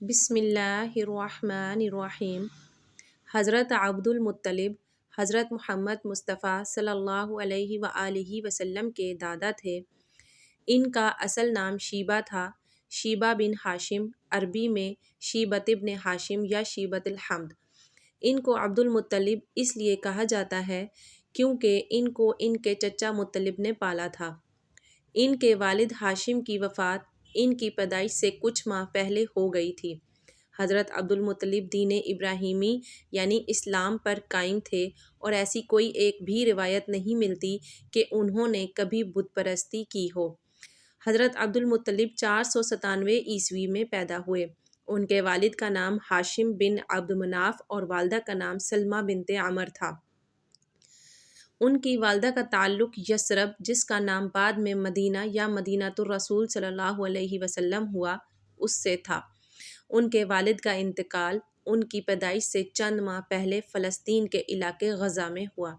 بسم اللہ الرحمن الرحیم۔ حضرت عبد المطلب حضرت محمد مصطفیٰ صلی اللہ علیہ وآلہ وسلم کے دادا تھے۔ ان کا اصل نام شیبہ تھا، شیبہ بن ہاشم، عربی میں شیبۃ ابن ہاشم یا شیبۃ الحمد۔ ان کو عبد المطلب اس لیے کہا جاتا ہے کیونکہ ان کو ان کے چچا مطلب نے پالا تھا۔ ان کے والد ہاشم کی وفات ان کی پیدائش سے کچھ ماہ پہلے ہو گئی تھی۔ حضرت عبد المطلب دین ابراہیمی یعنی اسلام پر قائم تھے اور ایسی کوئی ایک بھی روایت نہیں ملتی کہ انہوں نے کبھی بت پرستی کی ہو۔ حضرت عبد المطلب 497 عیسوی میں پیدا ہوئے۔ ان کے والد کا نام ہاشم بن عبد مناف اور والدہ کا نام سلمہ بنت عمر تھا۔ ان کی والدہ کا تعلق یثرب، جس کا نام بعد میں مدینہ یا مدینۃ الرسول صلی اللہ علیہ وسلم ہوا، اس سے تھا۔ ان کے والد کا انتقال ان کی پیدائش سے چند ماہ پہلے فلسطین کے علاقے غزہ میں ہوا،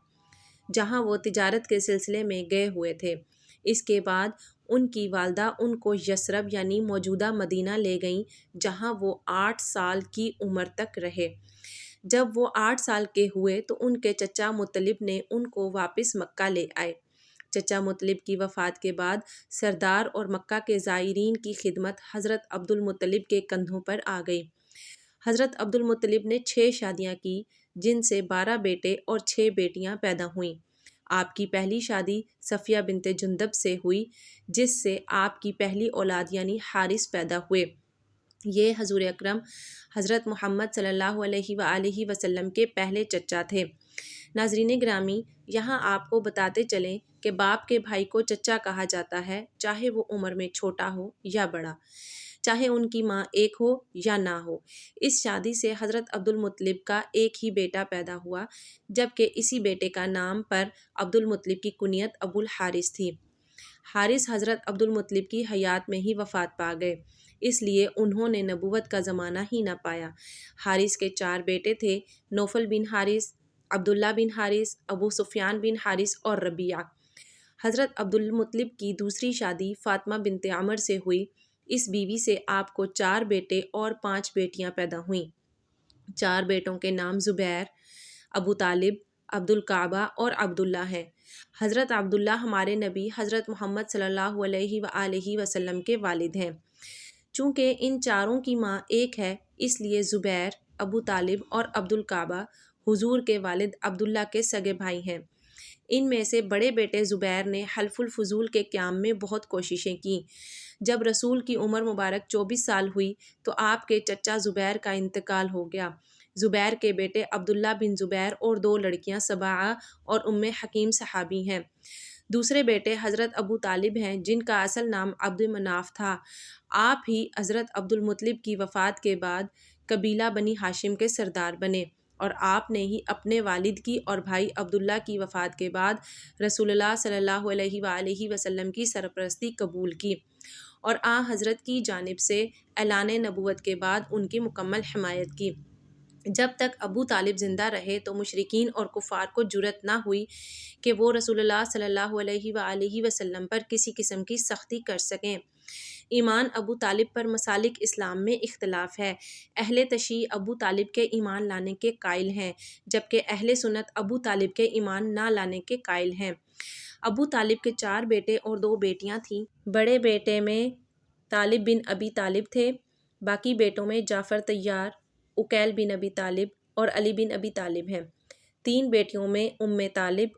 جہاں وہ تجارت کے سلسلے میں گئے ہوئے تھے۔ اس کے بعد ان کی والدہ ان کو یثرب یعنی موجودہ مدینہ لے گئیں، جہاں وہ 8 سال کی عمر تک رہے۔ جب وہ 8 سال کے ہوئے تو ان کے چچا مطلب نے ان کو واپس مکہ لے آئے۔ چچا مطلب کی وفات کے بعد سردار اور مکہ کے زائرین کی خدمت حضرت عبد المطلب کے کندھوں پر آ گئی۔ حضرت عبد المطلب نے 6 شادیاں کی، جن سے 12 بیٹے اور 6 بیٹیاں پیدا ہوئیں۔ آپ کی پہلی شادی صفیہ بنت جندب سے ہوئی، جس سے آپ کی پہلی اولاد یعنی حارث پیدا ہوئے۔ یہ حضور اکرم حضرت محمد صلی اللہ علیہ وآلہ وسلم کے پہلے چچا تھے۔ ناظرین گرامی، یہاں آپ کو بتاتے چلیں کہ باپ کے بھائی کو چچا کہا جاتا ہے، چاہے وہ عمر میں چھوٹا ہو یا بڑا، چاہے ان کی ماں ایک ہو یا نہ ہو۔ اس شادی سے حضرت عبد المطلب کا ایک ہی بیٹا پیدا ہوا، جبکہ اسی بیٹے کا نام پر عبد المطلب کی کنیت ابو الحارث تھی۔ حارث حضرت عبد المطلب کی حیات میں ہی وفات پا گئے، اس لیے انہوں نے نبوت کا زمانہ ہی نہ پایا۔ حارث کے 4 بیٹے تھے: نوفل بن حارث، عبداللہ بن حارث، ابو سفیان بن حارث اور ربیعہ۔ حضرت عبد المطلب کی دوسری شادی فاطمہ بنت عمر سے ہوئی۔ اس بیوی سے آپ کو 4 بیٹے اور 5 بیٹیاں پیدا ہوئیں۔ 4 بیٹوں کے نام زبیر، ابو طالب، عبد الکعبہ اور عبداللہ ہیں۔ حضرت عبداللہ ہمارے نبی حضرت محمد صلی اللہ علیہ وآلہ وسلم کے والد ہیں۔ چونکہ ان چاروں کی ماں ایک ہے، اس لیے زبیر، ابو طالب اور عبد الکعبہ حضور کے والد عبداللہ کے سگے بھائی ہیں۔ ان میں سے بڑے بیٹے زبیر نے حلف الفضول کے قیام میں بہت کوششیں کیں۔ جب رسول کی عمر مبارک 24 سال ہوئی تو آپ کے چچا زبیر کا انتقال ہو گیا۔ زبیر کے بیٹے عبداللہ بن زبیر اور 2 لڑکیاں سباعہ اور حکیم صحابی ہیں۔ دوسرے بیٹے حضرت ابو طالب ہیں، جن کا اصل نام عبد مناف تھا۔ آپ ہی حضرت عبد المطلب کی وفات کے بعد قبیلہ بنی ہاشم کے سردار بنے، اور آپ نے ہی اپنے والد کی اور بھائی عبداللہ کی وفات کے بعد رسول اللہ صلی اللہ علیہ وآلہ وسلم کی سرپرستی قبول کی، اور حضرت کی جانب سے اعلان نبوت کے بعد ان کی مکمل حمایت کی۔ جب تک ابو طالب زندہ رہے تو مشرکین اور کفار کو جرأت نہ ہوئی کہ وہ رسول اللہ صلی اللہ علیہ وآلہ وسلم پر کسی قسم کی سختی کر سکیں۔ ایمان ابو طالب پر مسالک اسلام میں اختلاف ہے۔ اہل تشیع ابو طالب کے ایمان لانے کے قائل ہیں، جبکہ اہل سنت ابو طالب کے ایمان نہ لانے کے قائل ہیں۔ ابو طالب کے 4 بیٹے اور 2 بیٹیاں تھیں۔ بڑے بیٹے میں طالب بن ابی طالب تھے، باقی بیٹوں میں جعفر طیار، عقیل بن ابی طالب اور علی بن ابی طالب ہیں۔ 3 بیٹیوں میں طالب،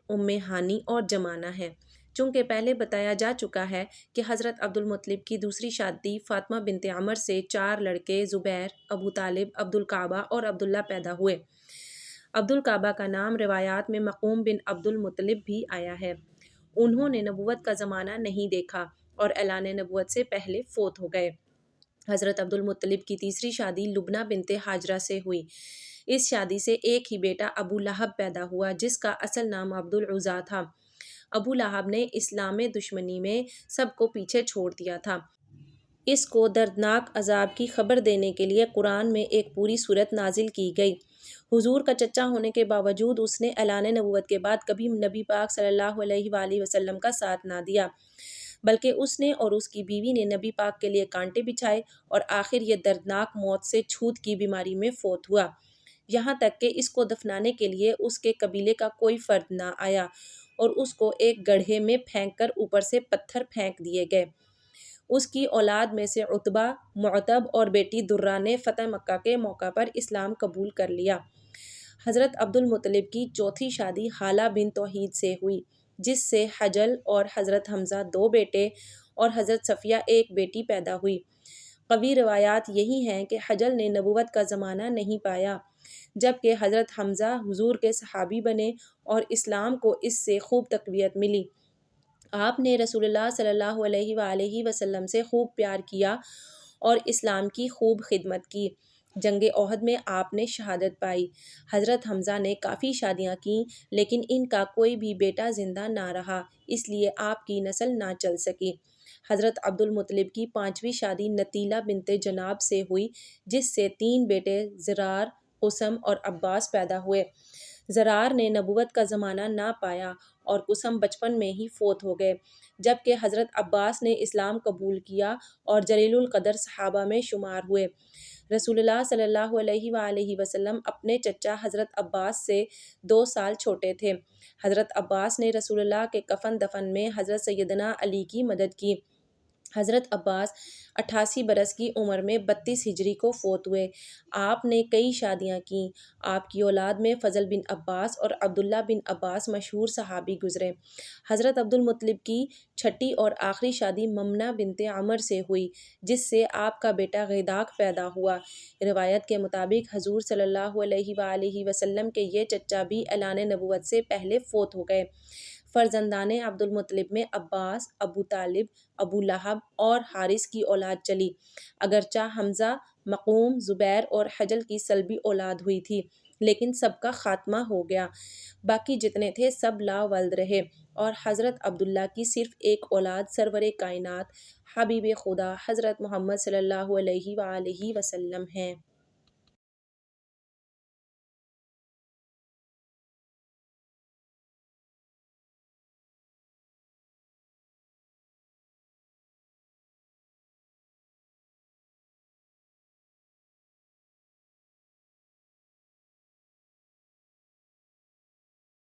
ہانی اور جمانہ ہیں۔ چونکہ پہلے بتایا جا چکا ہے کہ حضرت عبد المطلب کی دوسری شادی فاطمہ بنت عمر سے 4 لڑکے زبیر، ابو طالب، عبد الکعبہ اور عبداللہ پیدا ہوئے۔ عبد الکعبہ کا نام روایات میں مقوم بن عبد المطلب بھی آیا ہے۔ انہوں نے نبوت کا زمانہ نہیں دیکھا اور اعلان نبوت سے پہلے فوت ہو گئے۔ حضرت عبد المطلب کی تیسری شادی لبنہ بنت حاجرہ سے ہوئی۔ اس شادی سے ایک ہی بیٹا ابو لہب پیدا ہوا، جس کا اصل نام عبد العزیٰ تھا۔ ابو لہب نے اسلام دشمنی میں سب کو پیچھے چھوڑ دیا تھا۔ اس کو دردناک عذاب کی خبر دینے کے لیے قرآن میں ایک پوری سورت نازل کی گئی۔ حضور کا چچا ہونے کے باوجود اس نے اعلان نبوت کے بعد کبھی نبی پاک صلی اللہ علیہ وآلہ وسلم کا ساتھ نہ دیا۔ بلکہ اس نے اور اس کی بیوی نے نبی پاک کے لیے کانٹے بچھائے اور آخر یہ دردناک موت سے چھوت کی بیماری میں فوت ہوا، یہاں تک کہ اس کو دفنانے کے لیے اس کے قبیلے کا کوئی فرد نہ آیا اور اس کو ایک گڑھے میں پھینک کر اوپر سے پتھر پھینک دیے گئے۔ اس کی اولاد میں سے عتبہ، معتب اور بیٹی درہ نے فتح مکہ کے موقع پر اسلام قبول کر لیا۔ حضرت عبد المطلب کی چوتھی شادی حالہ بن توحید سے ہوئی، جس سے حجل اور حضرت حمزہ 2 بیٹے اور حضرت صفیہ 1 بیٹی پیدا ہوئی۔ قوی روایات یہی ہیں کہ حجل نے نبوت کا زمانہ نہیں پایا، جبکہ حضرت حمزہ حضور کے صحابی بنے اور اسلام کو اس سے خوب تقویت ملی۔ آپ نے رسول اللہ صلی اللہ علیہ وآلہ وسلم سے خوب پیار کیا اور اسلام کی خوب خدمت کی۔ جنگ احد میں آپ نے شہادت پائی۔ حضرت حمزہ نے کافی شادیاں کیں لیکن ان کا کوئی بھی بیٹا زندہ نہ رہا، اس لیے آپ کی نسل نہ چل سکی۔ حضرت عبد المطلب کی 5ویں شادی نتیلہ بنت جناب سے ہوئی، جس سے 3 بیٹے زرار، قسم اور عباس پیدا ہوئے۔ زرار نے نبوت کا زمانہ نہ پایا اور قسم بچپن میں ہی فوت ہو گئے، جبکہ حضرت عباس نے اسلام قبول کیا اور جلیل القدر صحابہ میں شمار ہوئے۔ رسول اللہ صلی اللہ علیہ وآلہ وسلم اپنے چچا حضرت عباس سے 2 سال چھوٹے تھے۔ حضرت عباس نے رسول اللہ کے کفن دفن میں حضرت سیدنا علی کی مدد کی۔ حضرت عباس 88 برس کی عمر میں 32 ہجری کو فوت ہوئے۔ آپ نے کئی شادیاں کیں۔ آپ کی اولاد میں فضل بن عباس اور عبداللہ بن عباس مشہور صحابی گزرے۔ حضرت عبد المطلب کی 6ٹھی اور آخری شادی ممنہ بنت عمر سے ہوئی، جس سے آپ کا بیٹا غیداق پیدا ہوا۔ روایت کے مطابق حضور صلی اللہ علیہ وآلہ وسلم کے یہ چچا بھی اعلان نبوت سے پہلے فوت ہو گئے۔ فرزندان عبد المطلب میں عباس، ابو طالب، ابو لہب اور حارث کی اولاد چلی، اگرچہ حمزہ، مقوم، زبیر اور حجل کی سلبی اولاد ہوئی تھی، لیکن سب کا خاتمہ ہو گیا۔ باقی جتنے تھے سب لا ولد رہے اور حضرت عبداللہ کی صرف ایک اولاد سرور کائنات حبیب خدا حضرت محمد صلی اللہ علیہ وآلہ وسلم ہیں۔